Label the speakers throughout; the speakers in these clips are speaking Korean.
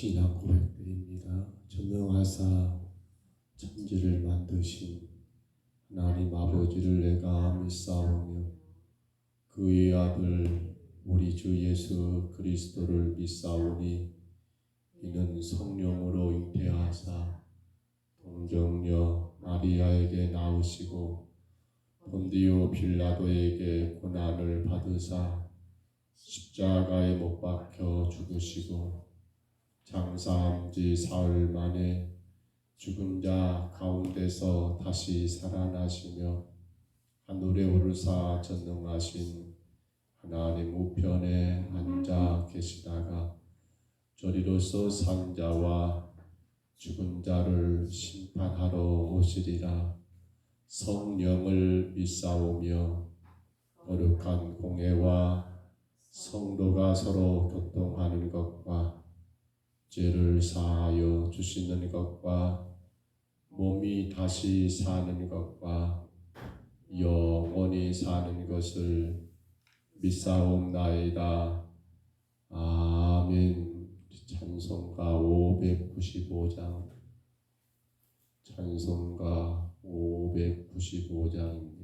Speaker 1: 신앙 고백드립니다. 전능하사 천지를 만드신 하나님 아버지를 내가 믿사오며 그의 아들 우리 주 예수 그리스도를 믿사오니 이는 성령으로 잉태하사 동정녀 마리아에게 나으시고 본디오 빌라도에게 고난을 받으사 십자가에 못 박혀 죽으시고 장사한 지 사흘 만에 죽은 자 가운데서 다시 살아나시며 하늘에 오르사 전능하신 하나님 우편에 앉아 계시다가 저리로서 산 자와 죽은 자를 심판하러 오시리라. 성령을 믿사오며 거룩한 공회와 성도가 서로 교통하는 것과 죄를 사하여 주시는 것과 몸이 다시 사는 것과 영원히 사는 것을 믿사옵나이다. 아멘. 찬송가 595장 찬송가 595장입니다.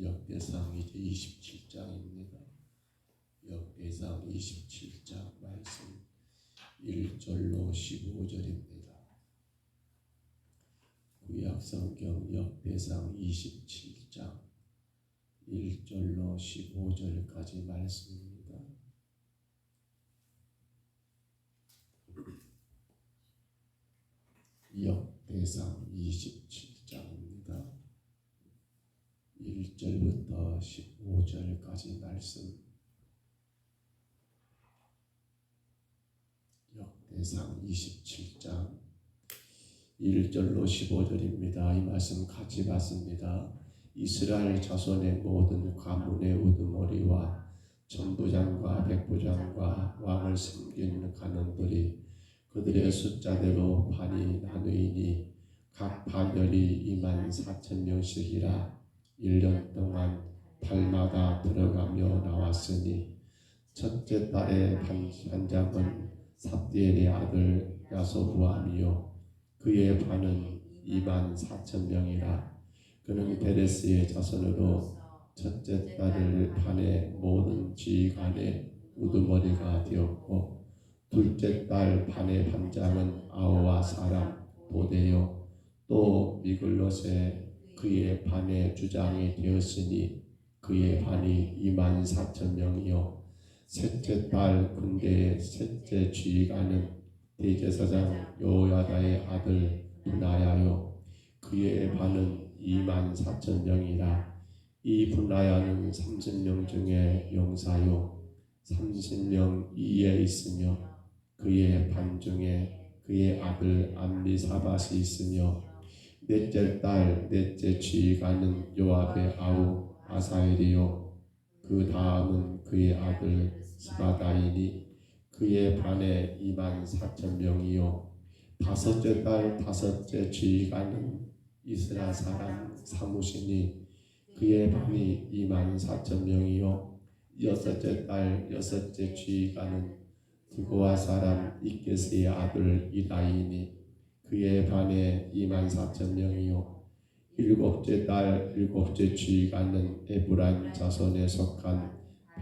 Speaker 1: 역대상 이제 27장입니다. 역대상 27장 말씀 1절로 15절입니다. 구약성경 역대상 27장 1절로 15절까지 말씀입니다. 역대상 27장입니다. 1절부터 15절까지 말씀. 역대상 27장 1절로 15절입니다. 이 말씀 같이 봤습니다. 이스라엘 자손의 모든 가문의 우두머리와 천부장과 백부장과 왕을 섬기는 간원들이 그들의 숫자대로 반이 나누이니 각 반열이 24,000명씩이라 1년 동안 달마다 들어가며 나왔으니 첫째 달의 반장은 삽디엘의 아들 야소부암이요 그의 반은 24,000명이라 그는 베레스의 자손으로 첫째 달을 반의 모든 지휘관의 우두머리가 되었고 둘째 달 반의 반장은 아우와 사람 도대요 또 미글롯에 그의 반의 주장이 되었으니 그의 반이 24,000명이요 셋째 달 군대의 셋째 지휘관은 대제사장 요야다의 아들 분하야요 그의 반은 24,000명이라 이 분하야는 30명 중에 용사요 30명 이에 있으며 그의 반 중에 그의 아들 암미사밧이 있으며 넷째 달 넷째 지휘관은 요압의 아우 아사엘이요 그 다음은 그의 아들 스바다이니 그의 반에 24,000명이요 다섯째 달 다섯째 지휘관은 이스라 사람 사무시니 그의 반이 24,000명이요 여섯째 달 여섯째 지휘관은 드고아 사람 이게스의 아들 이다이니 그의 반에 24,000명이요 일곱째 달 일곱째 지휘관은 에브라임 자손에 속한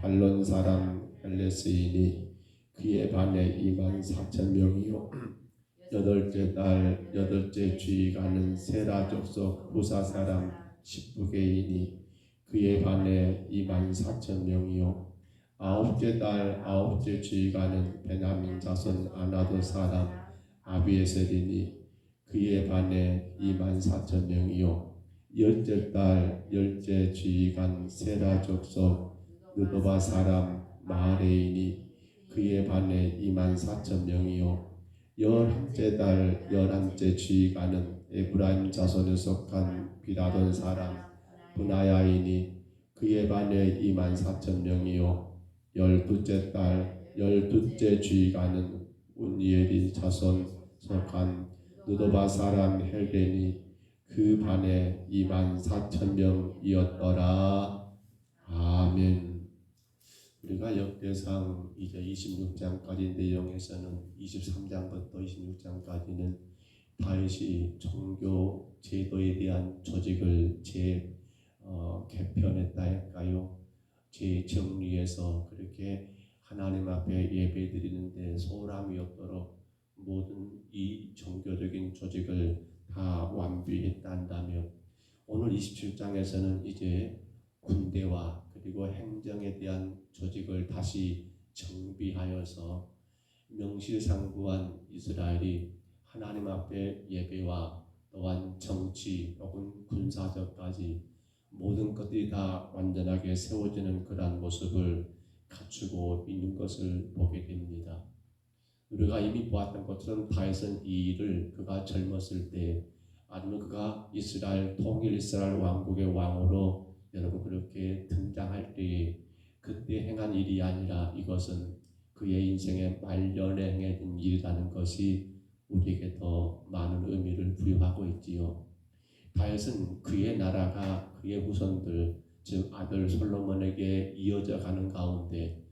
Speaker 1: 발론 사람 헬레스이니 그의 반에 24,000명이요 여덟째 달 여덟째 지휘관은 세라 족속 부사 사람 십부게이니 그의 반에 24,000명이요 아홉째 달 아홉째 지휘관은 베냐민 자손 아나도 사람 아비에셀이니 그의 반에 24,000명이요 열째 달 열째 지휘관 세라 족속 느도바 사람 마하레이니 그의 반에 24,000명이요 열한째 달 열한째 지휘관은 에브라임 자손에 속한 비라돈 사람 분하야이니 그의 반에 24,000명이요 열두째 달 열두째 지휘관은 운니엘이 자손 속한 느도바 사람 헬벤이 그 반에 24,000명이었더라. 아멘. 우리가 역대상 이제 26장까지 내용에서는 23장부터 26장까지는 다윗이 종교 제도에 대한 조직을 개편했다 할까요? 재정리해서 그렇게 하나님 앞에 예배드리는데 소홀함이 없도록 모든 이 종교적인 조직을 다 완비했다 한다면 오늘 27장에서는 이제 군대와 그리고 행정에 대한 조직을 다시 정비하여서 명실상부한 이스라엘이 하나님 앞에 예배와 또한 정치 혹은 군사적까지 모든 것들이 다 완전하게 세워지는 그러한 모습을 갖추고 있는 것을 보게 됩니다. 우리가 이미 보았던 것처럼 다윗은 이 일을 그가 젊었을 때 아니면 그가 이스라엘 통일 이스라엘 왕국의 왕으로 여러분 그렇게 등장할 때에 그때 행한 일이 아니라 이것은 그의 인생의 말년에 행해진 일이라는 것이 우리에게 더 많은 의미를 부여하고 있지요. 다윗은 그의 나라가 그의 후손들 즉 아들 솔로몬에게 이어져 가는 가운데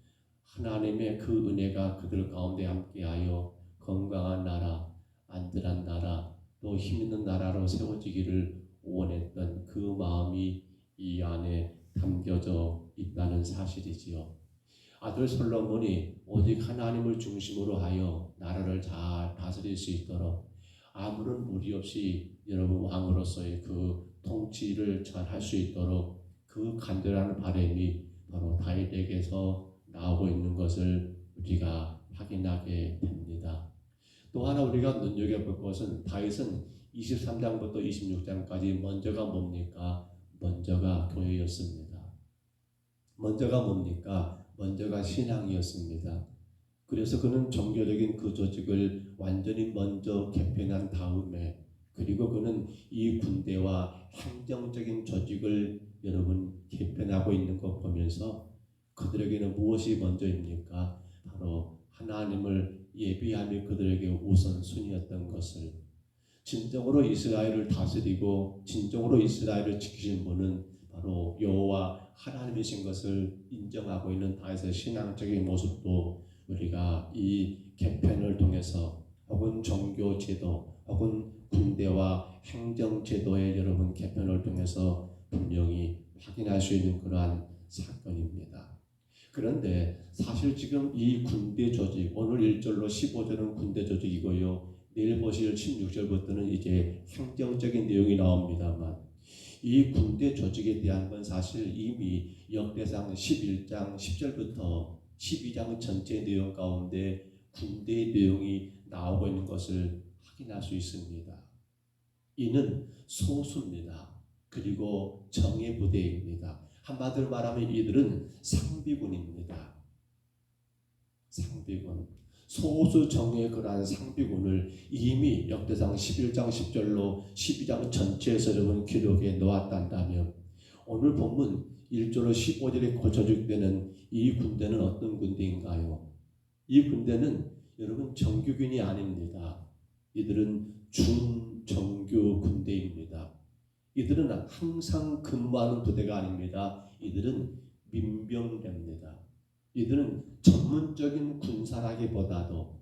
Speaker 1: 하나님의 그 은혜가 그들 가운데 함께하여 건강한 나라, 안전한 나라, 또 힘있는 나라로 세워지기를 원했던 그 마음이 이 안에 담겨져 있다는 사실이지요. 아들 솔로몬이 오직 하나님을 중심으로 하여 나라를 잘 다스릴 수 있도록 아무런 무리 없이 여러분 왕으로서의 그 통치를 잘 할 수 있도록 그 간절한 바람이 바로 다윗에게서 나오고 있는 것을 우리가 확인하게 됩니다. 또 하나 우리가 눈여겨볼 것은 다윗은 23장부터 26장까지 먼저가 뭡니까? 먼저가 교회였습니다. 먼저가 뭡니까? 먼저가 신앙이었습니다. 그래서 그는 종교적인 그 조직을 완전히 먼저 개편한 다음에 그리고 그는 이 군대와 행정적인 조직을 여러분 개편하고 있는 것 보면서 그들에게는 무엇이 먼저입니까? 바로 하나님을 예비함이 그들에게 우선순위였던 것을, 진정으로 이스라엘을 다스리고 진정으로 이스라엘을 지키신 분은 바로 여호와 하나님이신 것을 인정하고 있는 다윗의 신앙적인 모습도 우리가 이 개편을 통해서 혹은 종교 제도 혹은 군대와 행정 제도의 여러분 개편을 통해서 분명히 확인할 수 있는 그러한 사건입니다. 그런데 사실 지금 이 군대 조직, 오늘 1절로 15절은 군대 조직이고요. 내일 보실 16절부터는 이제 행정적인 내용이 나옵니다만, 이 군대 조직에 대한 건 사실 이미 역대상 11장 10절부터 12장 전체 내용 가운데 군대의 내용이 나오고 있는 것을 확인할 수 있습니다. 이는 소수입니다. 그리고 정예 부대입니다. 한마디로 말하면 이들은 상비군입니다. 상비군. 소수 정예의 그러한 상비군을 이미 역대상 11장 10절로 12장 전체에서 여러분 기록해 놓았단다면, 오늘 본문 1절로 15절에 조직되는 이 군대는 어떤 군대인가요? 이 군대는 여러분 정규군이 아닙니다. 이들은 준정규 군대입니다. 이들은 항상 근무하는 부대가 아닙니다. 이들은 민병대입니다. 이들은 전문적인 군사라기보다도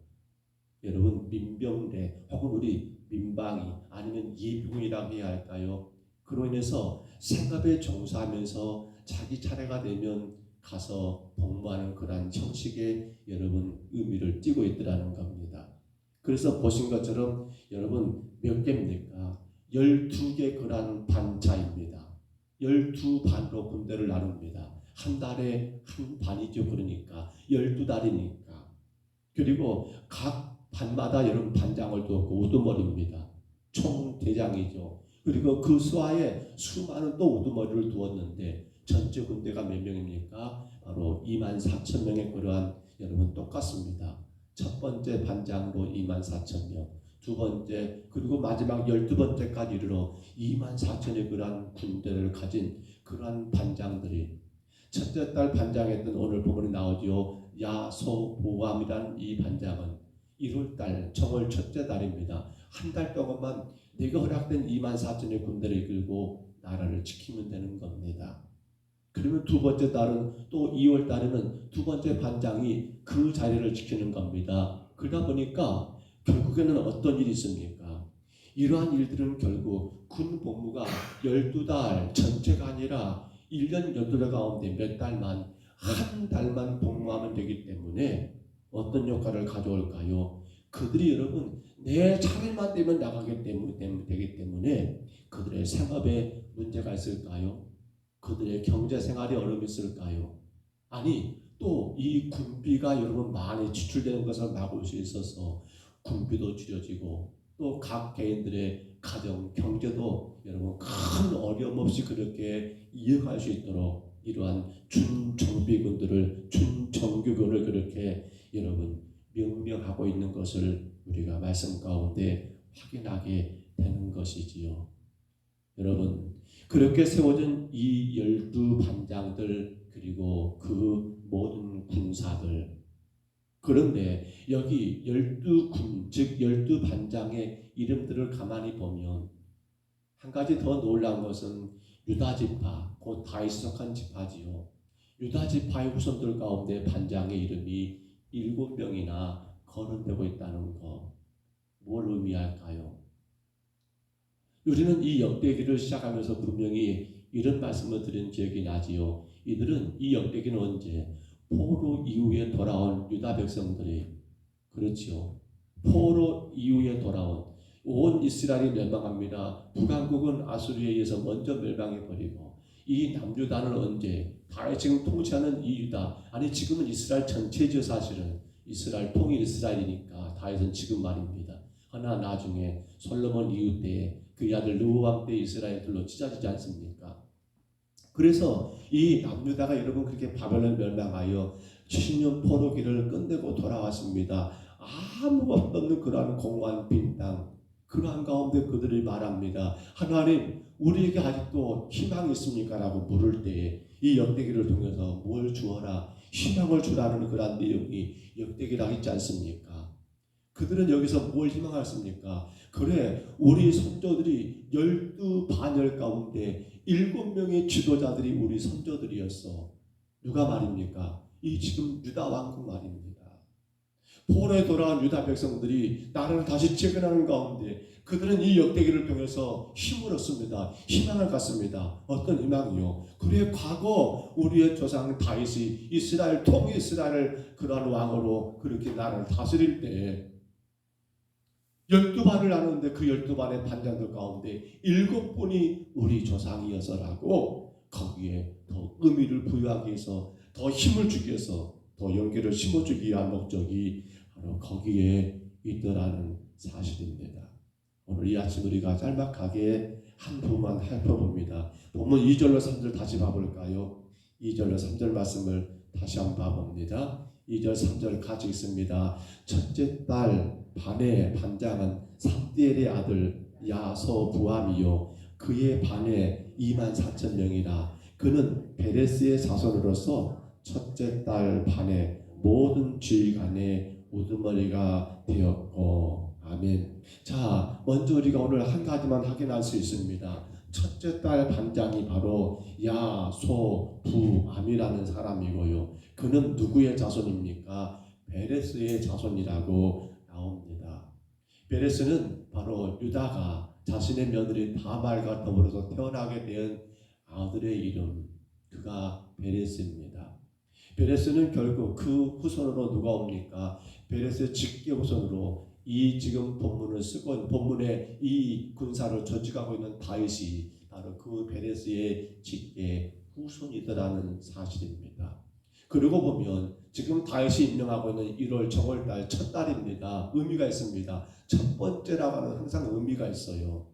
Speaker 1: 여러분 민병대 혹은 우리 민방위 아니면 예비군이라고 해야 할까요? 그로 인해서 생업에 종사하면서 자기 차례가 되면 가서 복무하는 그러한 형식의 여러분 의미를 띠고 있더라는 겁니다. 그래서 보신 것처럼 여러분 몇 개입니까? 12개 그러한 반차입니다. 12반으로 군대를 나눕니다. 한 달에 한 반이죠. 그러니까 12달이니까. 그리고 각 반마다 여러분 반장을 두었고 우두머리입니다. 총대장이죠. 그리고 그 수하에 수많은 또 우두머리를 두었는데 전체 군대가 몇 명입니까? 바로 24,000명의 그러한 여러분 똑같습니다. 첫 번째 반장으로 24,000명, 두 번째 그리고 마지막 12번째까지 이르러 24,000의 그러한 군대를 가진 그러한 반장들이, 첫째 달 반장했던 오늘 본문에 나오죠. 야소보암이란 이 반장은 1월달 정월 첫째 달입니다. 한 달 동안만 내가 허락된 24,000의 군대를 이끌고 나라를 지키면 되는 겁니다. 그러면 두 번째 달은 또 2월 달에는 두 번째 반장이 그 자리를 지키는 겁니다. 그러다 보니까 결국에는 어떤 일이 있습니까? 이러한 일들은 결국 군 복무가 12달 전체가 아니라 1년 12달 가운데 몇 달만, 한 달만 복무하면 되기 때문에 어떤 효과를 가져올까요? 그들이 여러분 내 차례만 되면 나가게 되기 때문에 그들의 생업에 문제가 있을까요? 그들의 경제생활에 어려움이 있을까요? 아니 또 이 군비가 여러분 많이 지출되는 것을 막을 수 있어서 군비도 줄여지고 또 각 개인들의 가정 경제도 여러분 큰 어려움 없이 그렇게 이어갈 수 있도록 이러한 준정비군들을 준정규군을 그렇게 여러분 명명하고 있는 것을 우리가 말씀 가운데 확인하게 되는 것이지요. 여러분 그렇게 세워진 이 12반장들 그리고 그 모든 군사들, 그런데 여기 12군 즉 12반장의 이름들을 가만히 보면 한 가지 더 놀라운 것은 유다지파, 곧 다윗이 속한 지파지요. 유다지파의 후손들 가운데 반장의 이름이 7명이나 거론되고 있다는 것, 뭘 의미할까요? 우리는 이 역대기를 시작하면서 분명히 이런 말씀을 드린 기억이 나지요. 이들은 이 역대기는 언제? 포로 이후에 돌아온 유다 백성들이, 그렇지요. 포로 이후에 돌아온 온 이스라엘이 멸망합니다. 북왕국은 아수르에 의해서 먼저 멸망해버리고 이 남유다는 언제? 다윗이 지금 통치하는 이 유다, 아니 지금은 이스라엘 전체죠. 사실은 이스라엘 통일 이스라엘이니까 다윗은 지금 말입니다. 하나 나중에 솔로몬 이후 때에 그 아들 르호암 때 이스라엘들로 찢어지지 않습니까? 그래서 이 남유다가 여러분 그렇게 바벨론 멸망하여 70년 포로기를 끝내고 돌아왔습니다. 아무것도 없는 그러한 공허한 빈 땅, 그러한 가운데 그들이 말합니다. 하나님, 우리에게 아직도 희망이 있습니까? 라고 물을 때 이 역대기를 통해서 뭘 주어라, 희망을 주라는 그런 내용이 역대기라 있지 않습니까? 그들은 여기서 뭘 희망했습니까? 그래, 우리 선조들이 12반열 가운데 7명의 지도자들이 우리 선조들이었어. 누가 말입니까? 이 지금 유다 왕국 말입니다. 포로에 돌아온 유다 백성들이 나라를 다시 재건하는 가운데 그들은 이 역대기를 통해서 힘을 얻습니다. 희망을 갖습니다. 어떤 희망이요? 그래, 과거 우리의 조상 다윗이 이스라엘 통이스라엘을 그러한 왕으로 그렇게 나라를 다스릴 때 12반을 나누는데 그 12반의 반장들 가운데 7분이 우리 조상이어서라고 거기에 더 의미를 부여하기 위해서 더 힘을 주기 위해서 더 연계를 심어주기 위한 목적이 바로 거기에 있더라는 사실입니다. 오늘 이 아침 우리가 짤막하게 한 부분만 살펴봅니다. 본문 2절로 3절 다시 봐볼까요? 2절로 3절 말씀을 다시 한번 봐봅니다. 2절 3절 같이 읽습니다. 첫째 딸 반의 반장은 삼디엘의 아들 야소부암이요 그의 반에 24,000명이라. 그는 베레스의 자손으로서 첫째 딸 반의 모든 지휘관의 우두머리가 되었고. 아멘. 자, 먼저 우리가 오늘 한 가지만 확인할 수 있습니다. 첫째 딸 반장이 바로 야소부암이라는 사람이고요. 그는 누구의 자손입니까? 베레스의 자손이라고 나옵니다. 베레스는 바로 유다가 자신의 며느리 다말과 더불어서 태어나게 된 아들의 이름, 그가 베레스입니다. 베레스는 결국 그 후손으로 누가 옵니까? 베레스의 직계 후손으로 이 지금 본문을 쓰고 본문에 이 군사를 조직하고 있는 다윗이 바로 그 베레스의 직계 후손이더라는 사실입니다. 그리고 보면 지금 다윗이 임명하고 있는 1월 정월달 첫 달입니다. 의미가 있습니다. 첫 번째라고 하는 항상 의미가 있어요.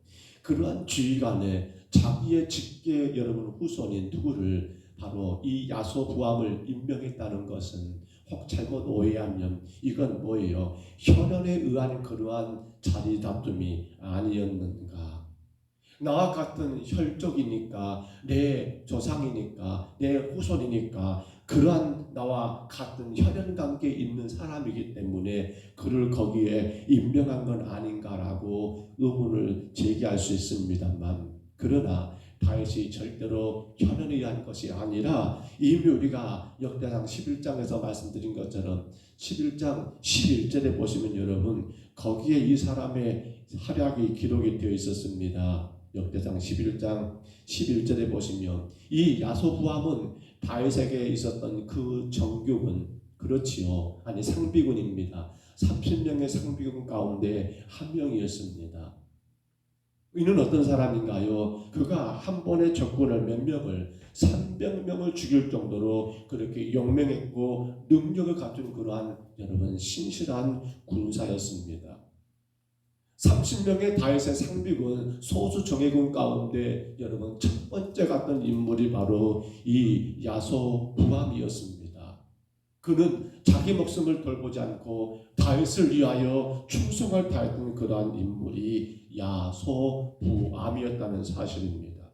Speaker 1: 그러한 지휘관에 자기의 직계 여러분 후손인 누구를 바로 이 야소부암을 임명했다는 것은 혹 잘못 오해하면 이건 뭐예요? 혈연에 의한 그러한 자리 다툼이 아니었는가? 나와 같은 혈족이니까, 내 조상이니까, 내 후손이니까 그러한 나와 같은 혈연 관계에 있는 사람이기 때문에 그를 거기에 임명한 건 아닌가라고 의문을 제기할 수 있습니다만, 그러나 다윗이 절대로 혈연에 의한 것이 아니라 이미 우리가 역대상 11장에서 말씀드린 것처럼 11장 11절에 보시면 여러분 거기에 이 사람의 활약이 기록이 되어 있었습니다. 역대상 11장 11절에 보시면 이 야소부암은 다윗에게 있었던 그 정규군, 그렇지요, 아니 상비군입니다. 30명의 상비군 가운데 한 명이었습니다. 이는 어떤 사람인가요? 그가 한 번에 적군을 몇 명을 300명을 죽일 정도로 그렇게 용맹했고 능력을 갖춘 그러한 여러분 신실한 군사였습니다. 30명의 다윗의 상비군 소수 정예군 가운데 여러분 첫 번째 갔던 인물이 바로 이 야소부암이었습니다. 그는 자기 목숨을 돌보지 않고 다윗을 위하여 충성을 다했던 그러한 인물이 야소부암이었다는 사실입니다.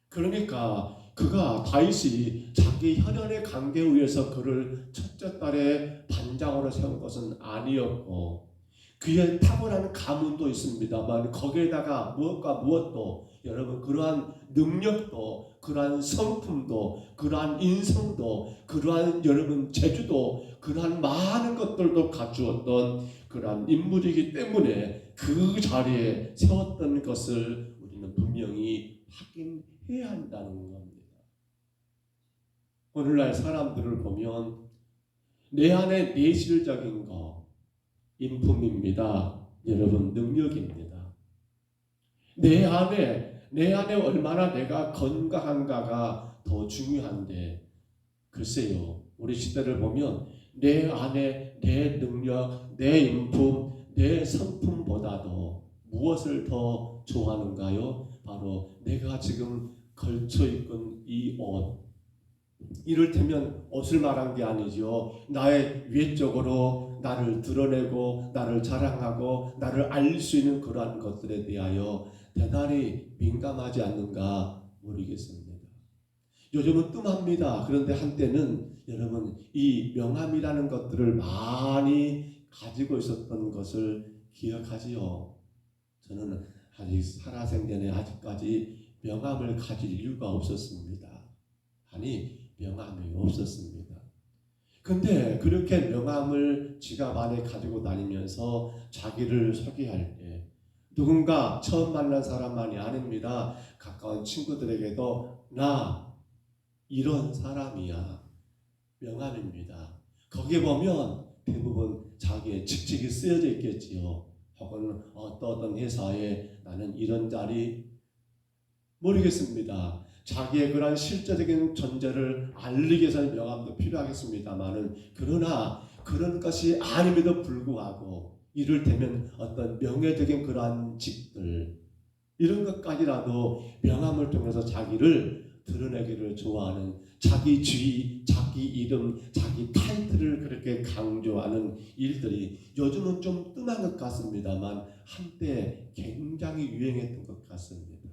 Speaker 1: 그러니까 그가 다윗이 자기 혈연의 관계에 의해서 그를 첫째 딸의 반장으로 세운 것은 아니었고 그의 탁월한 가문도 있습니다만 거기에다가 무엇과 무엇도 여러분 그러한 능력도 그러한 성품도 그러한 인성도 그러한 여러분 재주도 그러한 많은 것들도 갖추었던 그러한 인물이기 때문에 그 자리에 세웠던 것을 우리는 분명히 확인해야 한다는 겁니다. 오늘날 사람들을 보면 내 안에 내실적인 거 인품입니다. 여러분 능력입니다. 내 안에 얼마나 내가 건강한가가 더 중요한데 글쎄요. 우리 시대를 보면 내 안에 내 능력, 내 인품, 내 성품보다도 무엇을 더 좋아하는가요? 바로 내가 지금 걸쳐 입은 이 옷, 이를테면 옷을 말한 게 아니죠. 나의 외적으로 나를 드러내고 나를 자랑하고 나를 알릴 수 있는 그러한 것들에 대하여 대단히 민감하지 않는가 모르겠습니다. 요즘은 뜸합니다. 그런데 한때는 여러분 이 명함이라는 것들을 많이 가지고 있었던 것을 기억하지요. 저는 아직 살아생전에 아직까지 명함을 가질 이유가 없었습니다. 아니 명함이 없었습니다. 근데 그렇게 명함을 지갑 안에 가지고 다니면서 자기를 소개할 때 누군가 처음 만난 사람만이 아닙니다. 가까운 친구들에게도 나 이런 사람이야. 명함입니다. 거기에 보면 대부분 자기의 직책이 쓰여져 있겠지요. 혹은 어떤 회사에 나는 이런 자리 모르겠습니다. 자기의 그런 실제적인 존재를 알리기 위해서는 명함도 필요하겠습니다만은 그러나 그런 것이 아님에도 불구하고 이를테면 어떤 명예적인 그러한 직들 이런 것까지라도 명함을 통해서 자기를 드러내기를 좋아하는 자기 지위, 자기 이름, 자기 타이틀을 그렇게 강조하는 일들이 요즘은 좀 뜸한 것 같습니다만 한때 굉장히 유행했던 것 같습니다.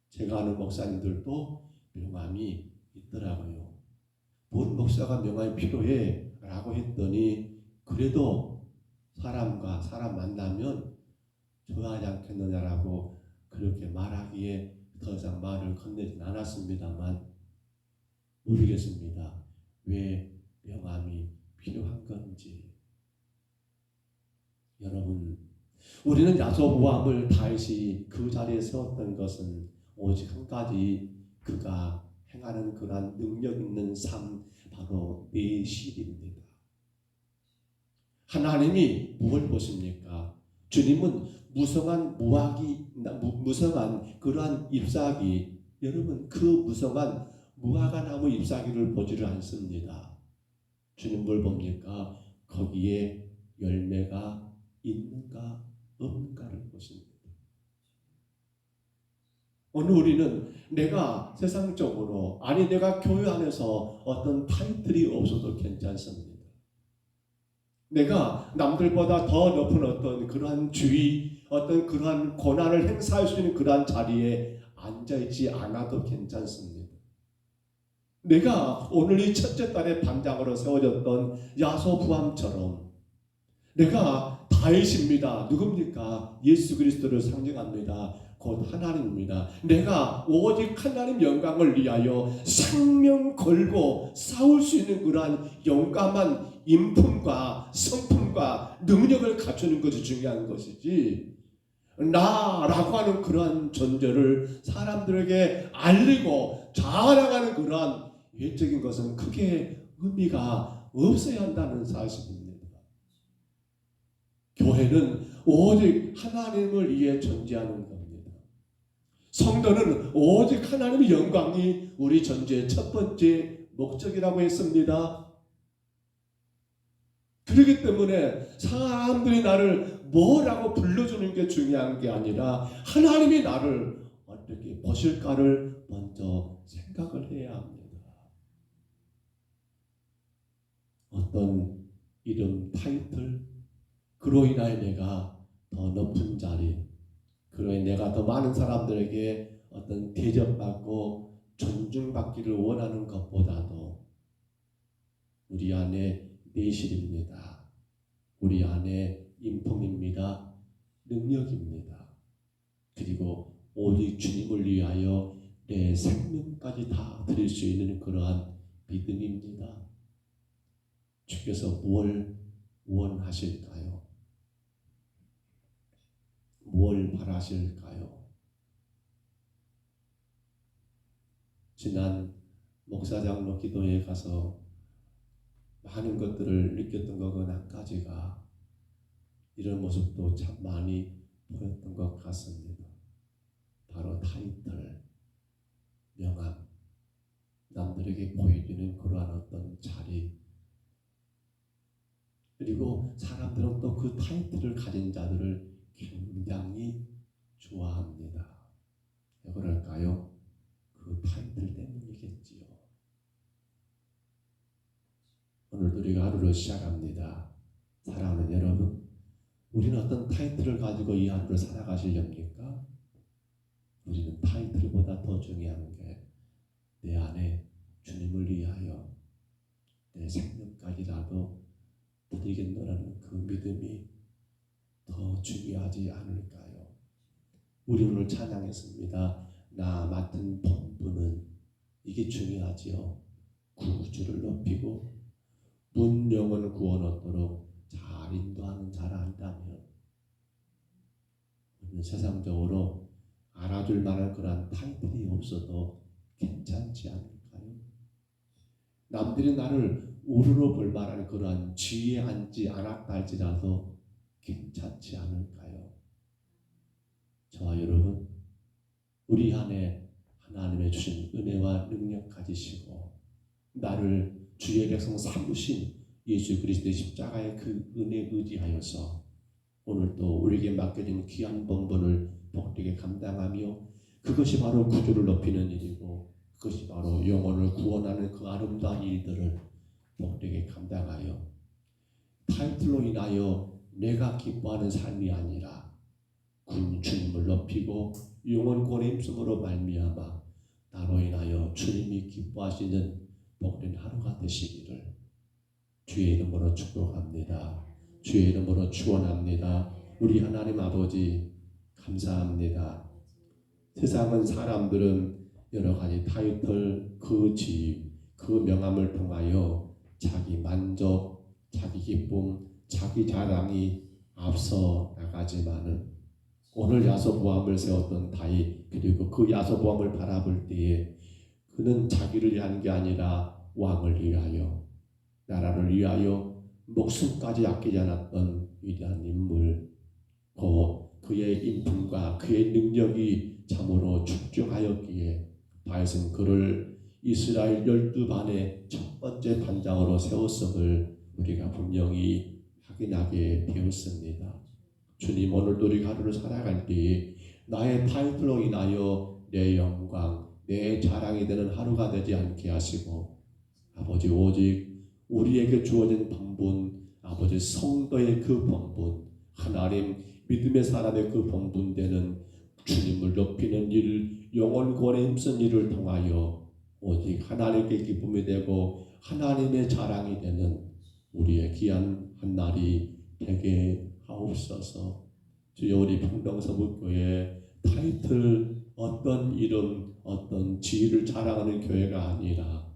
Speaker 1: 제가 아는 목사님들도 명함이 있더라고요. 본 목사가 명함이 필요해 라고 했더니 그래도 사람과 사람 만나면 좋아하지 않겠느냐라고 그렇게 말하기에 더 이상 말을 건네진 않았습니다만 모르겠습니다. 왜 명함이 필요한 건지. 여러분 우리는 야소보암을 다윗이 그 자리에 세웠던 것은 오직 한 가지 그가 행하는 그러한 능력 있는 삶 바로 내실입니다. 하나님이 무엇을 보십니까? 주님은 무성한 무성한 그러한 잎사귀 여러분 그 무성한 무화과 나무 잎사귀를 보지를 않습니다. 주님 뭘 봅니까? 거기에 열매가 있는가 없는가를 보십니다. 오늘 우리는 내가 세상적으로 아니 내가 교회 안에서 어떤 타이틀이 없어도 괜찮습니다. 내가 남들보다 더 높은 어떤 그러한 주의 어떤 그러한 권한을 행사할 수 있는 그러한 자리에 앉아있지 않아도 괜찮습니다. 내가 오늘 이 첫째 달의 반장으로 세워졌던 야소부암처럼 내가 다윗입니다. 누굽니까? 예수 그리스도를 상징합니다. 곧 하나님입니다. 내가 오직 하나님 영광을 위하여 생명 걸고 싸울 수 있는 그러한 용감한 인품과 성품과 능력을 갖추는 것이 중요한 것이지 나라고 하는 그러한 존재를 사람들에게 알리고 자랑하는 그러한 외적인 것은 크게 의미가 없어야 한다는 사실입니다. 교회는 오직 하나님을 위해 존재하는 겁니다. 성도는 오직 하나님의 영광이 우리 존재의 첫 번째 목적이라고 했습니다. 그렇기 때문에 사람들이 나를 뭐라고 불러주는 게 중요한 게 아니라 하나님이 나를 어떻게 보실까를 먼저 생각을 해야 합니다. 어떤 이름, 타이틀, 그로 인하여 내가 더 높은 자리, 그로 인해 내가 더 많은 사람들에게 어떤 대접받고 존중받기를 원하는 것보다도 우리 안에 내실입니다. 우리 안에 인품입니다. 능력입니다. 그리고 오직 주님을 위하여 내 생명까지 다 드릴 수 있는 그러한 믿음입니다. 주께서 무엇을 원하실까요? 무엇을 바라실까요? 지난 목사장로 기도회에 가서 많은 것들을 느꼈던 것은 한 가지가 이런 모습도 참 많이 보였던 것 같습니다. 바로 타이틀, 명함, 남들에게 보여주는 그러한 어떤 자리, 그리고 사람들은 또 그 타이틀을 가진 자들을 굉장히 좋아합니다. 왜 그럴까요? 그 타이틀 때문이겠지요. 오늘도 우리가 하루를 시작합니다. 사랑하는 여러분, 우리는 어떤 타이틀을 가지고 이 하루를 살아가시렵니까? 우리는 타이틀보다 더 중요한 게 내 안에 주님을 위하여 내 생명까지라도 드리겠노라는 그 믿음이 더 중요하지 않을까요? 우리 오늘 찬양했습니다. 나 맡은 본분은, 이게 중요하지요. 구주를 높이고 문 영혼을 구원 얻도록 잘 인도하는 자라 한다면 우리는 세상적으로 알아줄 만한 그런 타이틀이 없어도 괜찮지 않을까요? 남들이 나를 우르르 볼 만한 그러한 지위에 앉지 않았다 할지라도 괜찮지 않을까요? 저와 여러분, 우리 안에 하나님의 주신 은혜와 능력 가지시고 나를 주의 백성 삼으신 예수 그리스도의 십자가의 그 은혜에 의지하여서 오늘도 우리에게 맡겨진 귀한 본분을 복되게 감당하며 그것이 바로 구주를 높이는 일이고 그것이 바로 영혼을 구원하는 그 아름다운 일들을 복되게 감당하여 타이틀로 인하여 내가 기뻐하는 삶이 아니라 주님을 높이고 영혼 구원의 힘쓰므로 말미암아 나로 인하여 주님이 기뻐하시는 복된 하루가 되시기를 주의 이름으로 축복합니다. 주의 이름으로 축원합니다. 우리 하나님 아버지 감사합니다. 세상은 사람들은 여러 가지 타이틀, 그 지위, 그 명함을 통하여 자기 만족, 자기 기쁨, 자기 자랑이 앞서 나가지만은 오늘 야소보암을 세웠던 다윗, 그리고 그 야소보암을 바라볼 때에 그는 자기를 위한 게 아니라 왕을 위하여, 나라를 위하여 목숨까지 아끼지 않았던 위대한 인물, 그의 인품과 그의 능력이 참으로 출중하였기에 다윗은 그를 이스라엘 12반의 첫 번째 반장으로 세웠음을 우리가 분명히 확인하게 되었습니다. 주님, 오늘도 우리가 하루를 살아갈 때에 나의 타이틀로 인하여 내 영광, 내 자랑이 되는 하루가 되지 않게 하시고 아버지, 오직 우리에게 주어진 본분, 아버지 성도의 그 본분, 하나님 믿음의 사람의 그 본분되는 주님을 높이는 일, 영혼 구원에 힘쓴 일을 통하여 오직 하나님께 기쁨이 되고 하나님의 자랑이 되는 우리의 귀한 한 날이 되게 하옵소서. 주여, 우리 평동서북교회 타이틀, 어떤 이름, 어떤 지위를 자랑하는 교회가 아니라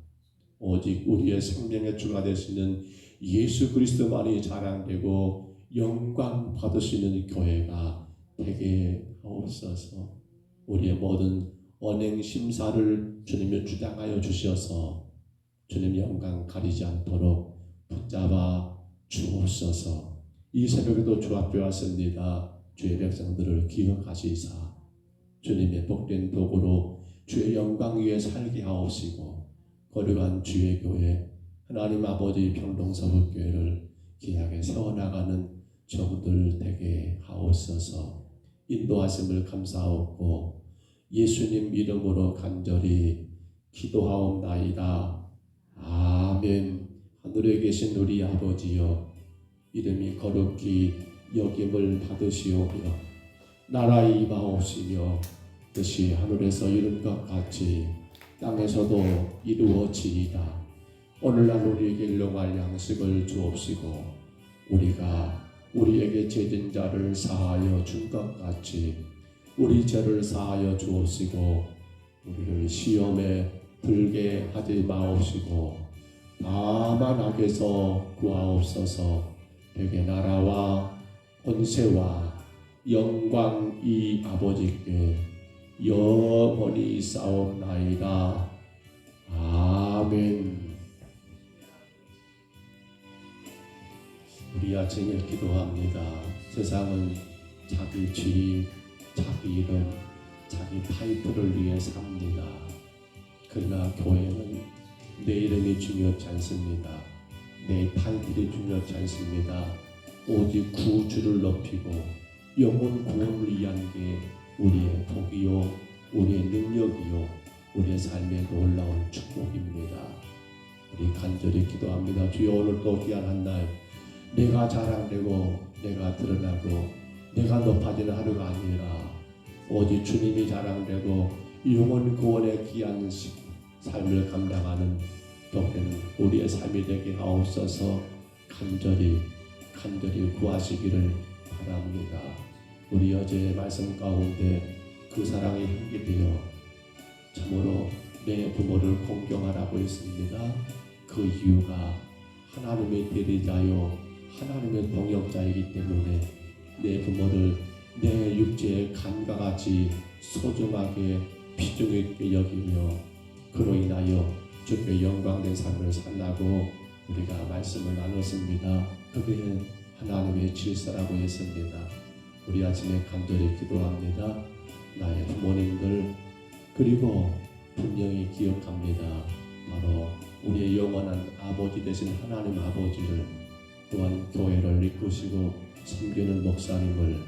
Speaker 1: 오직 우리의 생명의 주가 되시는 예수 그리스도만이 자랑되고 영광 받으시는 교회가 되게 하옵소서. 우리의 모든 언행 심사를 주님이 주장하여 주셔서 주님 영광 가리지 않도록 붙잡아 주옵소서. 이 새벽에도 주 앞에 왔습니다. 주의 백성들을 기억하시사 주님의 복된 도구로 주의 영광 위에 살게 하옵시고 거룩한 주의 교회 하나님 아버지 평동서북교회를 귀하게 세워나가는 종들 되게 하옵소서. 인도하심을 감사하옵고 예수님 이름으로 간절히 기도하옵나이다. 아멘. 하늘에 계신 우리 아버지여, 이름이 거룩히 여김을 받으시오며 나라의 임하옵시며 뜻이 하늘에서 이룬 것 같이 땅에서도 이루어지이다. 오늘날 우리에게 일용할 양식을 주옵시고 우리가 우리에게 죄진 자를 사하여 준 것 같이 우리 죄를 사하여 주옵시고 우리를 시험에 들게 하지 마옵시고 다만 악에서 구하옵소서. 되게 나라와 권세와 영광이 아버지께 영원히 싸움나이다. 아멘. 우리 아침에 기도합니다. 세상은 자기 지위, 자기 이름, 자기 타이틀을 위해 삽니다. 그러나 교회는 내 이름이 중요하지 않습니다. 내 타이틀이 중요하지 않습니다. 오직 구주를 높이고 영혼 구원을 위한 게 우리의 복이요, 우리의 능력이요, 우리의 삶의 놀라운 축복입니다. 우리 간절히 기도합니다. 주여, 오늘 또 귀한 한 날 내가 자랑되고 내가 드러나고 내가 높아지는 하루가 아니라 오직 주님이 자랑되고 영원 구원의 귀한 삶을 감당하는 복된 우리의 삶이 되게 하옵소서. 간절히 구하시기를 바랍니다. 우리 어제의 말씀 가운데 그 사랑이 향기되어 참으로 내 부모를 공경하라고 했습니다. 그 이유가 하나님의 대리자요 하나님의 동역자이기 때문에 내 부모를 내 육체의 간과 같이 소중하게 비중 있게 여기며 그로 인하여 주께 영광된 삶을 살라고 우리가 말씀을 나눴습니다. 그게 하나님의 질서라고 했습니다. 우리 아침에 간절히 기도합니다. 나의 부모님들 그리고 분명히 기억합니다. 바로 우리의 영원한 아버지 되신 하나님 아버지를 또한 교회를 이끄시고 섬기는 목사님을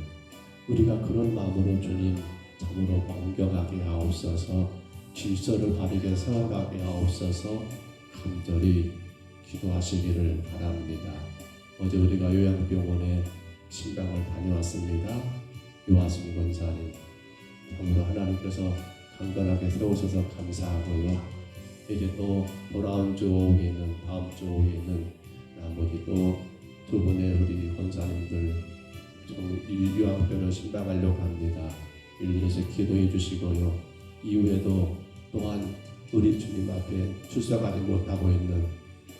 Speaker 1: 우리가 그런 마음으로 주님 참으로 공경하게 하옵소서. 질서를 바르게 세워가게 하옵소서. 간절히 기도하시기를 바랍니다. 어제 우리가 요양병원에 신방을 다녀왔습니다. 요하순 권사님 참으로 하나님께서 강건하게 세우셔서 감사하고요. 이제 또 돌아온 주 오후에는 다음 주 오후에는 나머지 또 두 분의 우리 권사님들 이 요양병원을 신방하려고 합니다. 일들어서 기도해 주시고요. 이후에도 또한 우리 주님 앞에 출석하지 못하고 있는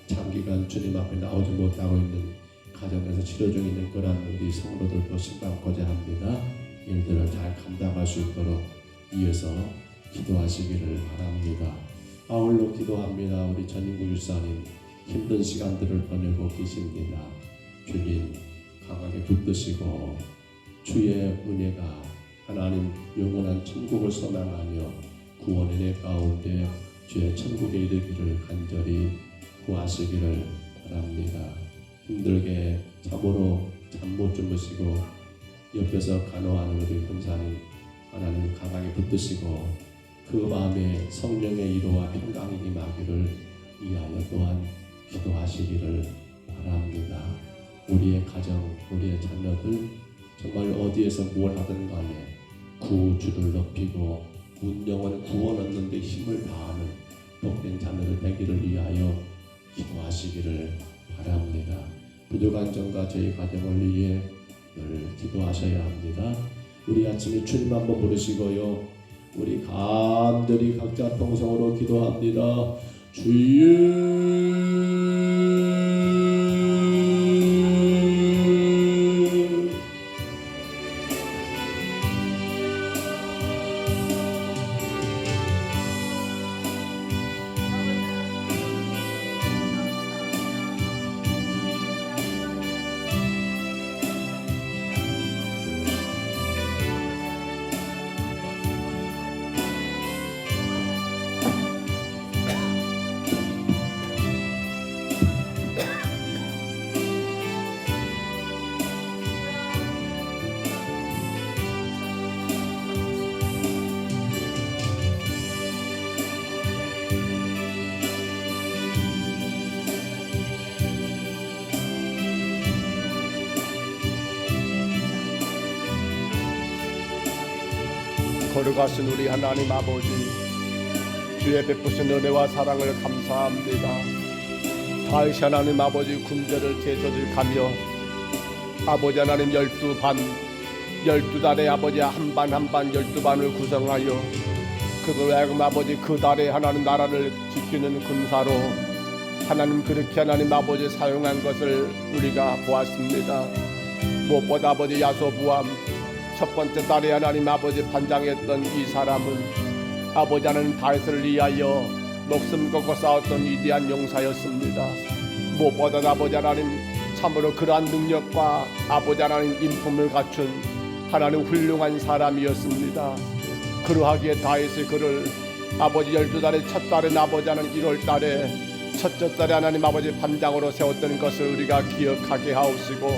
Speaker 1: 장기간 주님 앞에 나오지 못하고 있는 가정에서 치료 중에 있는 그런 우리 성도들도 신방하고자 합니다. 일들을 잘 감당할 수 있도록 이어서 기도하시기를 바랍니다. 아울러 기도합니다. 우리 전인구 유사님 힘든 시간들을 보내고 계십니다. 주님 강하게 붙드시고 주의 은혜가 하나님 영원한 천국을 소망하며 구원의 내 가운데 주의 천국에 이르기를 간절히 구하시기를 바랍니다. 힘들게 참으로 잠 못 주무시고 옆에서 간호하는 우리 권사님 하나님 강하게 붙드시고 그 마음에 성령의 위로와 평강이 임하기를 위하여 또한 기도하시기를 바랍니다. 우리의 가정, 우리의 자녀들 정말 어디에서 뭘 하든 간에 구주를 높이고 운영을 구원 얻는 데 힘을 다하는 복된 자녀들 되기를 위하여 기도하시기를 바랍니다. 부족한 점과 저희 가정을 위해 늘 기도하셔야 합니다. 우리 아침에 주님 한번 부르시고요. 우리 간절히 각자 통성으로 기도합니다. 주여
Speaker 2: 거룩하신 우리 하나님 아버지, 주의 베푸신 은혜와 사랑을 감사합니다. 다윗 하나님 아버지 군대를 제쳐들가며 아버지 하나님 12달에 아버지 한 반 12반을 구성하여 그들 외금 아버지 그 달에 하나님 나라를 지키는 군사로 하나님 그렇게 하나님 아버지 사용한 것을 우리가 보았습니다. 무엇보다 아버지 야소부함 첫 번째 달에 하나님 아버지 반장했던 이 사람은 아버지 하나님 다윗을 위하여 목숨 걸고 싸웠던 위대한 용사였습니다. 무엇보다 아버지 하나님 참으로 그러한 능력과 아버지 하나님 인품을 갖춘 하나님 훌륭한 사람이었습니다. 그러하기에 다윗이 그를 아버지 12달의 첫 달은 아버지 하나님 1월달에 첫째 달에 하나님 아버지 반장으로 세웠던 것을 우리가 기억하게 하옵시고,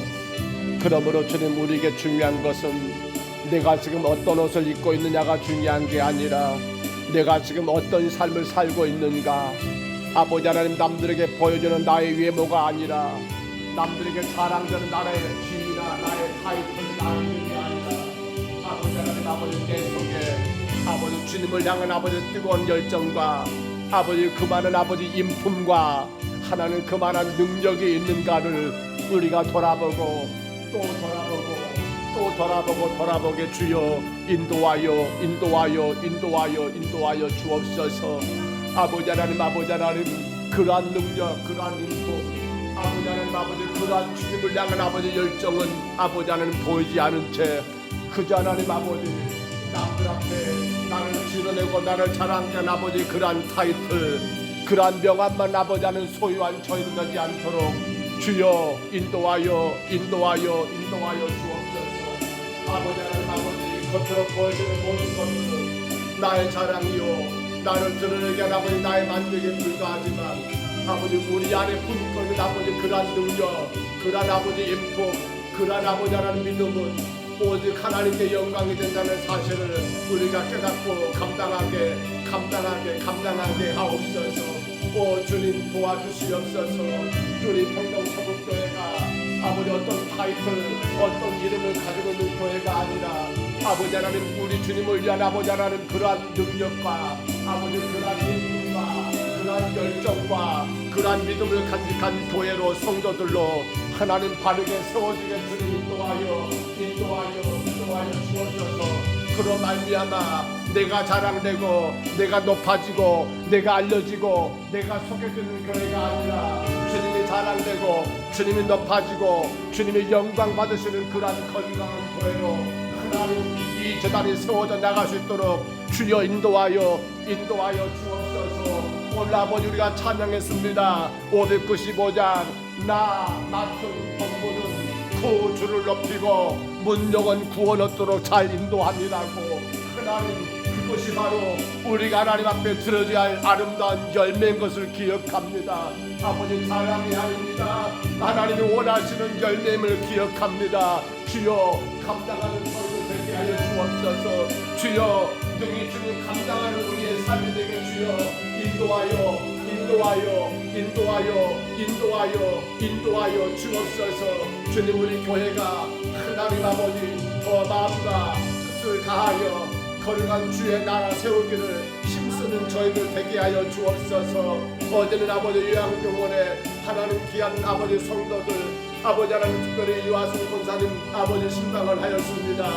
Speaker 2: 그러므로 주님 우리에게 중요한 것은 내가 지금 어떤 옷을 입고 있느냐가 중요한 게 아니라 내가 지금 어떤 삶을 살고 있는가, 아버지 하나님, 남들에게 보여주는 나의 외모가 아니라 남들에게 자랑되는 나의 지위나 나의 타이틀, 나의 이름이 아니라 아버지 하나님, 아버지 내 속에 아버지 주님을 향한 아버지 뜨거운 열정과 아버지 그 많은 아버지 인품과 하나님 그 많은 능력이 있는가를 우리가 돌아보고 또 돌아보고 또 돌아보게 주여 인도하여 주옵소서. 아버지 하나님, 그러한 능력, 그러한 인품, 아버지 하나님, 그러한 주님을 향한 아버지 열정은 아버지 하나님 보이지 않은 채 그저 하나님 아버지 남들 앞에 나를 드러내고 나를 자랑하는 아버지 그러한 타이틀, 그러한 명함만 아버지 하나님 소유한 저희들 되지 않도록 주여 인도하여 주옵소서. 아버지 하나님, 겉으로 보여지는 모든 것들은 나의 자랑이요 나를 드러내게 한 아버지 나의 만족에 불과하지만 아버지 우리 안에 품고있는 아버지 그러한 능력, 그러한 아버지 인품, 그러한 아버지 하나님 믿음은 오직 하나님께 영광이 된다는 사실을 우리가 깨닫고 감당하게 하옵소서. 오 주님 도와주시옵소서. 주님 평동서북교회가 아버지 어떤 타이틀, 어떤 이름을 가지고 있는 교회가 아니라 아버지 하나님 우리 주님을 위한 아버지 하나님 그러한 능력과 아버지 그러한 인품과 그러한 열정과 그러한 믿음을 간직한 교회로 성도들로 하나님 바르게 세워지게 주님 인도하여 주옵소서. 그로 말미암아 내가 자랑되고 내가 높아지고 내가 알려지고 내가 소개되는 교회가 아니라 주님이 자랑되고 주님이 높아지고 주님이 영광 받으시는 그러한 건강한 교회로 하나님 이 재단이 세워져 나갈 수 있도록 주여 인도하여 주옵소서. 오늘 아버지 우리가 찬양했습니다. 595장 나 맡은 법문은 그 주를 높이고 문정은 구원 얻도록 잘 인도합니다고. 하나님 그것이 바로 우리가 하나님 앞에 들어야 할 아름다운 열매인 것을 기억합니다. 아버지 사랑이 아닙니다. 하나님이 원하시는 열매임을 기억합니다. 주여 감당하는 저희를 되게 하여 주옵소서. 주여 등이 주님 감당하는 우리의 삶이 되게 주여 인도하여 주옵소서. 주님 우리 교회가 하나님 아버지 더 마음과 뜻을 다하여 거룩한 주의 나라 세우기를 힘쓰는 저희들 되게 하여 주옵소서. 어제는 아버지 요양병원에 하나님 귀한 아버지 성도들 아버지 하나님 특별히 유아순 권사님 아버지 신방을 하였습니다.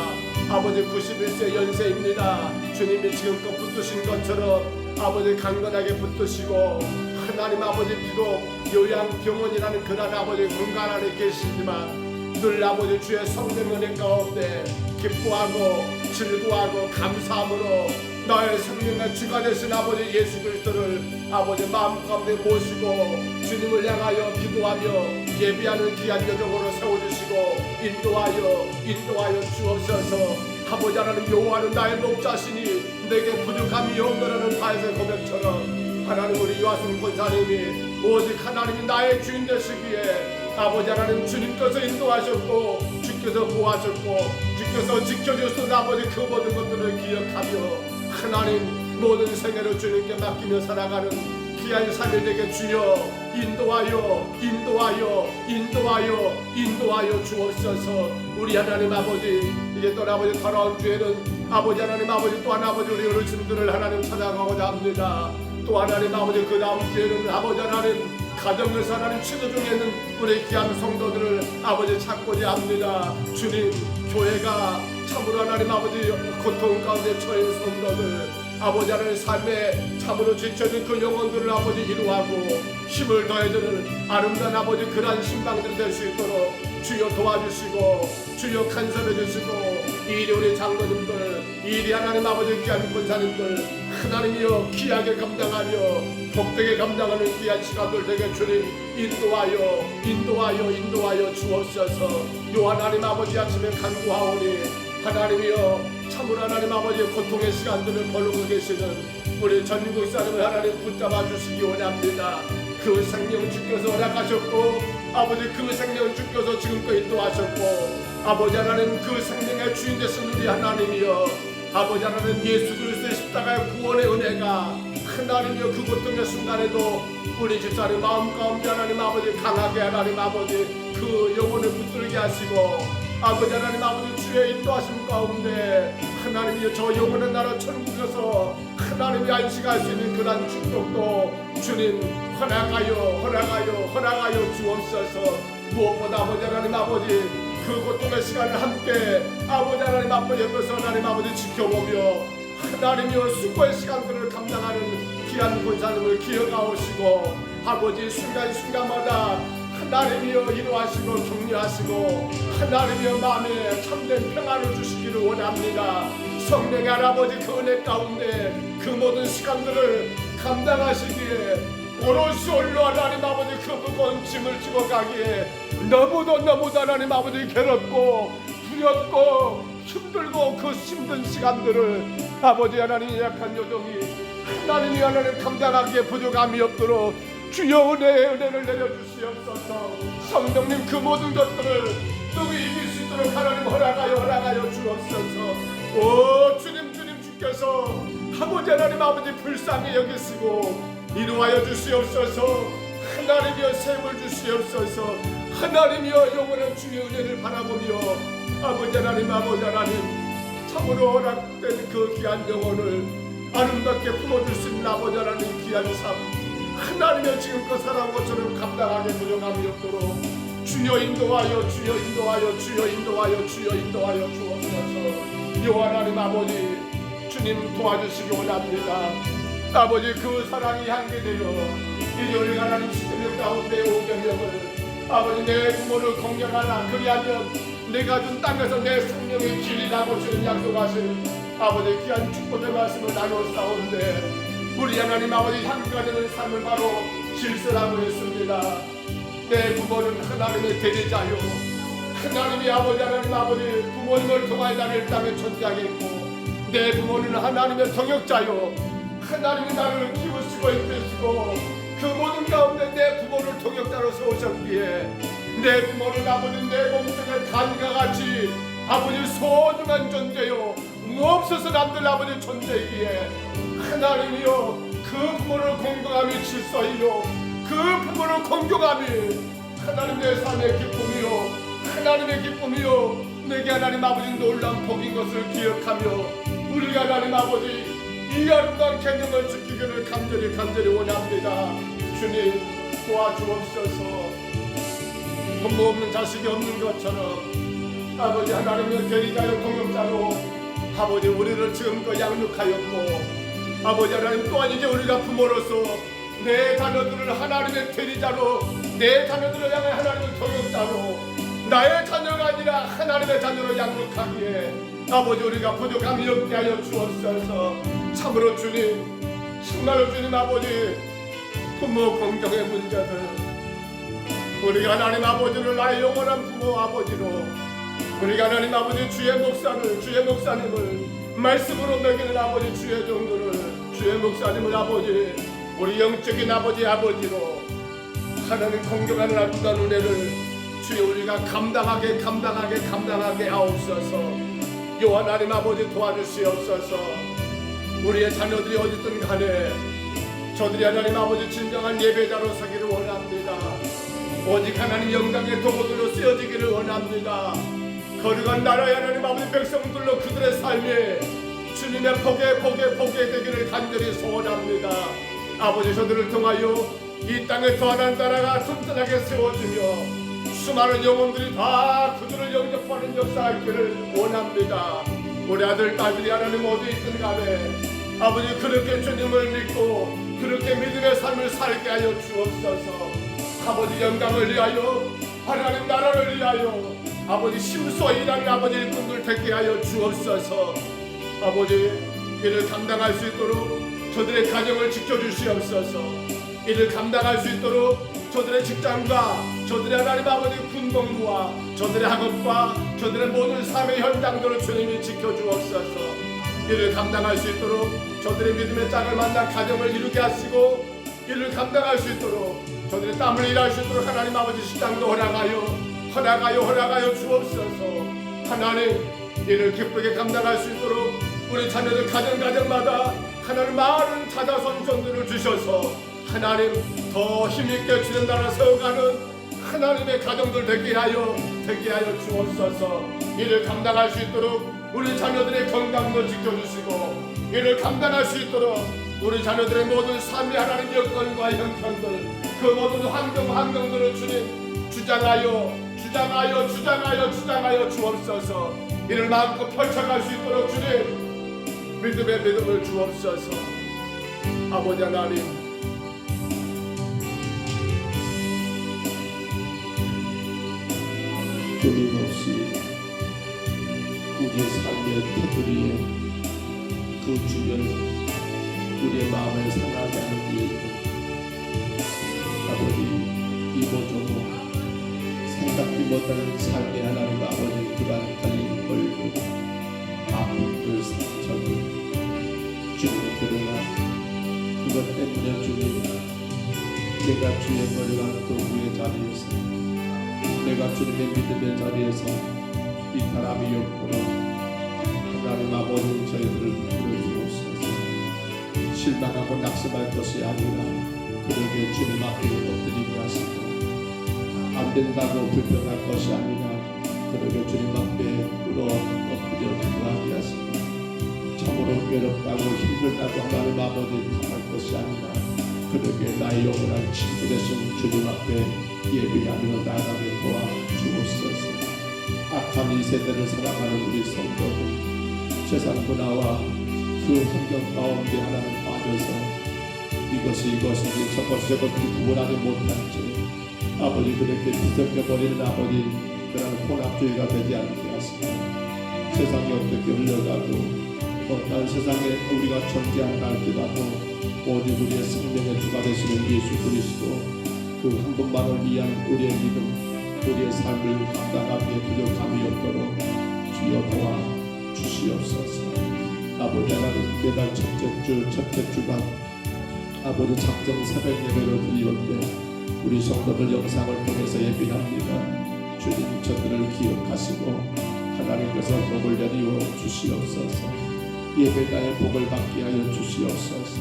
Speaker 2: 아버지 91세 연세입니다. 주님이 지금껏 붙드신 것처럼 아버지 강건하게 붙드시고 하나님 아버지 비록 요양병원이라는 그런 아버지 공간 안에 계시지만 늘 아버지 주의 성령 은혜 가운데 기뻐하고 즐거워하고 감사함으로 나의 생명의 주가 되신 아버지 예수 그리스도를 아버지 마음 가운데 모시고 주님을 향하여 기도하며 예비하는 귀한 여정으로 세워주시고 인도하여 주옵소서. 아버지 하나님 요하는 나의 목 자신이 내게 부족함이 없노라는 바에서의 고백처럼 하나님 우리 요하순 권사님이 오직 하나님이 나의 주인 되시기에 아버지 하나님 주님께서 인도하셨고 주께서 보호하셨고 주께서 지켜주신 아버지 그 모든 것들을 기억하며 하나님 모든 생애를 주님께 맡기며 살아가는 귀한 삶이 되게 주여 인도하여 주옵소서. 우리 하나님 아버지 이제 또 아버지 돌아온 주에는 아버지 하나님 아버지 또한 아버지 우리 어르신들을 하나님 찾아가고자 합니다. 또 하나님 아버지 그 다음 주에는 아버지 하나님 가정에서 하나님 치료 중에 있는 우리 귀한 성도들을 아버지 찾고자 합니다. 주님 교회가 참으로 하나님 아버지 고통 가운데 처한 성도들 아버지 하나님 삶에 참으로 지쳐진 그 영혼들을 아버지 위로하고 힘을 더해주는 아름다운 아버지 그러한 신방들이 될 수 있도록 주여 도와주시고 주여 간섭해 주시고 이리 우리 장로님들 이리 하나님 아버지 귀한 권사님들 하나님이여 귀하게 감당하며 복되게 감당하는 귀한 시간들 되게 주님 인도하여 주옵소서. 요 하나님 아버지 아침에 간구하오니 하나님이여 참으로 하나님 아버지의 고통의 시간들을 거르고 계시는 우리 전국 사람을 하나님 붙잡아 주시기 원합니다. 그 생명 주께서 허락하셨고 아버지 그 생명 주께서 지금껏 인도하셨고 아버지 하나님 그 생명의 주인 되신 우리 하나님이여 아버지 하나님 예수 그리스도의 십자가의 구원의 은혜가 하나님이여 그 고통의 순간에도 우리 집사님 마음 가운데 하나님 아버지 강하게 하나님 아버지 그 영혼을 붙들게 하시고 아버지 하나님 아버지 주의 인도하심 가운데 하나님이여 저 영혼의 나라 천국에서 하나님이 안식할 수 있는 그런 축복도 주님 허락하여 주옵소서. 무엇보다 아버지 하나님 아버지 그 고통의 시간을 함께 아버지 하나님 아버지 옆에서 하나님 아버지 지켜보며 하나님이여 수고의 시간들을 감당하는 귀한 권사님을 기억하시고 아버지 순간순간마다 하나님이여 인도하시고 격려하시고 하나님이여 마음에 참된 평안을 주시기를 원합니다. 성령의 할아버지 그 은혜 가운데 그 모든 시간들을 감당하시기에 오롯이 홀로 하나님 아버지 그 무거운 짐을 지고 가기에 너무도 하나님 아버지 괴롭고 두렵고 힘들고 그 힘든 시간들을 아버지 하나님 약한 요정이 하나님이 하나님 감당하기에 부족함이 없도록 주여 은혜를 내려주시옵소서. 성령님 그 모든 것들을 누구 이길 수 있도록 하나님 허락하여 주옵소서. 오 주님 주께서 아버지 하나님 아버지 불쌍히 여기시고 이루하여 주시옵소서. 하나님이여 세움을 주시옵소서. 하나님이여 영원한 주의 은혜를 바라보며 아버지 하나님 참으로 허락된 그 귀한 영혼을 아름답게 품어줄 수 있는 아버지 하나님 귀한 삶 하나님의 지금껏 살아온 것처럼 감당하게 부족함이 없도록 주여 인도하여 주옵소서. 여호와 하나님 아버지 주님 도와주시기 원합니다. 아버지 그 사랑이 향기되어 이제 우리가 하나님 시스템 가운데 5천 명을 아버지 내 부모를 공경하라 그리하면 내가 준 땅에서 내 생명의 길이라고 주님 약속하신 아버지 귀한 축복의 말씀을 나누었사온데 우리 하나님 아버지 향기가 되는 삶을 바로 실천하고 있습니다. 내 부모는 하나님의 대리자요 하나님이 아버지 하나님 아버지 부모님을 통하여 나를 땅에 존재하겠고 내 부모는 하나님의 동역자요 하나님이 나를 키우시고 이끄시고 그 모든 가운데 내 부모를 동역자로 세우셨기에 내 부모는 아버지 내 몸속의 간과 같이 아버지 소중한 존재요 없어서 남들 아버지 존재이기에 하나님이여 그 부모를 공경함이 질서이요 그 부모를 공경함이 하나님 내 삶의 기쁨이요 하나님의 기쁨이요 내게 하나님 아버지 놀라운 복인 것을 기억하며 우리가 하나님 아버지 이 아름다운 개념을 지키기를 간절히 원합니다. 주님 도와주옵소서. 부모 없는 자식이 없는 것처럼 아버지 하나님의 대리자요 동역자로 아버지 우리를 지금껏 양육하였고 아버지 하나님 또한 이제 우리가 부모로서 내 자녀들을 하나님의 대리자로 내 자녀들을 향해 하나님의 동역자로 나의 자녀가 아니라 하나님의 자녀로 양육하기에 아버지 우리가 부족함이 없게 하여 주옵소서. 참으로 주님 정말로 주님 아버지 부모 공경의 문제들 우리가 하나님 아버지를 나의 영원한 부모 아버지로 우리가 하나님 아버지 주의 목사님을 말씀으로 먹이는 아버지 주의 종들을 주의 목사님을 아버지 우리 영적인 아버지로 하나님 공경하는 아름다운 은혜를 주여 우리가 감당하게 하옵소서. 여호와 하나님 아버지 도와주시옵소서. 우리의 자녀들이 어디든 간에 저들이 하나님 아버지 진정한 예배자로 서기를 원합니다. 오직 하나님 영광의 도구들로 쓰여지기를 원합니다. 거룩한 나라의 하나님 아버지 백성들로 그들의 삶에 주님의 복에 되기를 간절히 소원합니다. 아버지 저들을 통하여 이 땅에 더 하나님 나라가 튼튼하게 세워지며 수많은 영혼들이 다 그들을 영접하는 역사가 있기를 원합니다. 우리 아들 딸들이 하나님 어디 있든 간에 아버지 그렇게 주님을 믿고 그렇게 믿음의 삶을 살게 하여 주옵소서. 아버지 영광을 위하여 하나님 나라를 위하여 아버지 심소히 일하는 아버지 일꾼들 되게 하여 주옵소서. 아버지 이를 감당할 수 있도록 저들의 가정을 지켜주시옵소서. 이를 감당할 수 있도록 저들의 직장과 저들의 하나님 아버지 군복무와 저들의 학업과 저들의 모든 삶의 현장들을 주님이 지켜주옵소서. 이를 감당할 수 있도록 저들의 믿음의 짝을 만난 가정을 이루게 하시고 이를 감당할 수 있도록 저들의 땀을 일할 수 있도록 하나님 아버지 식당도 허락하여 주옵소서. 하나님 이를 기쁘게 감당할 수 있도록 우리 자녀들 가정마다 하나님 많은 자자손손들을 주셔서 하나님 더 힘있게 주는 나라 세워가는 하나님의 가정들 되게 하여 주옵소서. 이를 감당할 수 있도록 우리 자녀들의 건강도 지켜주시고, 이를 감당할 수 있도록 우리 자녀들의 모든 삶의 하나님 여건과 형편들, 그 모든 환경들을 주님 주장하여 주옵소서. 이를 마음껏 펼쳐갈 수 있도록 주님 믿음을 주옵소서. 아버지 하나님,
Speaker 1: 끊임없이 우리의 삶의 테두리에 그 주변 우리의 마음을 상하게 하는 일들, 아버지 이모저모 생각지 못하는 삶의 하나님 아버지 그간 달린 걸들, 아픔들, 상처들 주님, 그러나 그것 때문에 주님 내가 주의 머리가 또 위의 자리에서, 내가 주님의 믿음의 자리에서 이 사람이 없도록 하나님 아버지 저희들을 부르주옵소서. 실망하고 낙심할 것이 아니라 그러게 주님 앞에 엎드리게 하시고, 안 된다고 불평할 것이 아니라 그러게 주님 앞에 엎드려 기도하게 하시고, 참으로 괴롭다고 힘들다고 하나님 아버지 탓할 것이 아니라 그러게 나의 영원한 친구 되신 주님 앞에 예배하며 나아가게 도와주옵소서. 악한 이 세대를 사랑하는 우리 성도들, 세상 문화와 그 환경 가운데 하나님 빠져서 이것인지 저것인지 구분하지 못한 채 아버지 그렇게 뒤섞여버리는 아버지 그런 혼합주의가 되지 않게 하시고, 세상이 어떻게 흘러가도 어떤 세상에 우리가 존재한다 할지라도 오직 우리의 생명의 주가 되시는 예수 그리스도 그 한 분만을 위한 우리의 믿음, 우리의 삶을 감당하기에 부족함이 없도록 주여 도와 주시옵소서. 아버지 하나님, 매달 첫째 주간 아버지 작정 새벽 예배로 드리는데 우리 성도들 영상을 통해서 예배합니다. 주님 저들을 기억하시고 하나님께서 복을 내리워 주시옵소서. 예배자의 복을 받게 하여 주시옵소서.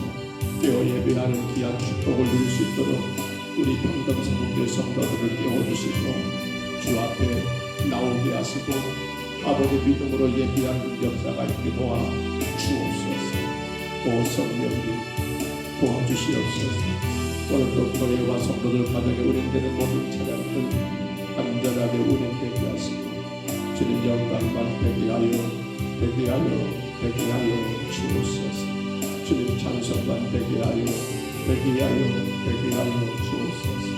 Speaker 1: 깨어 예배하는 귀한 축복을 누릴 수 있도록 우리 평등성교회 성도들을 깨워주시고 주 앞에 나오게 하시고 아버지 믿음으로 예배하는 역사가 있게 도와 주옵소서. 오 성령님 도와주시옵소서. 오늘도 교회와 성도들 가정에 운행되는 모든 차량들 안전하게 운행되게 하시고 주님 영광만 되게 하여 주옵소서. 주님 찬송만 되게 하여 주옵소서.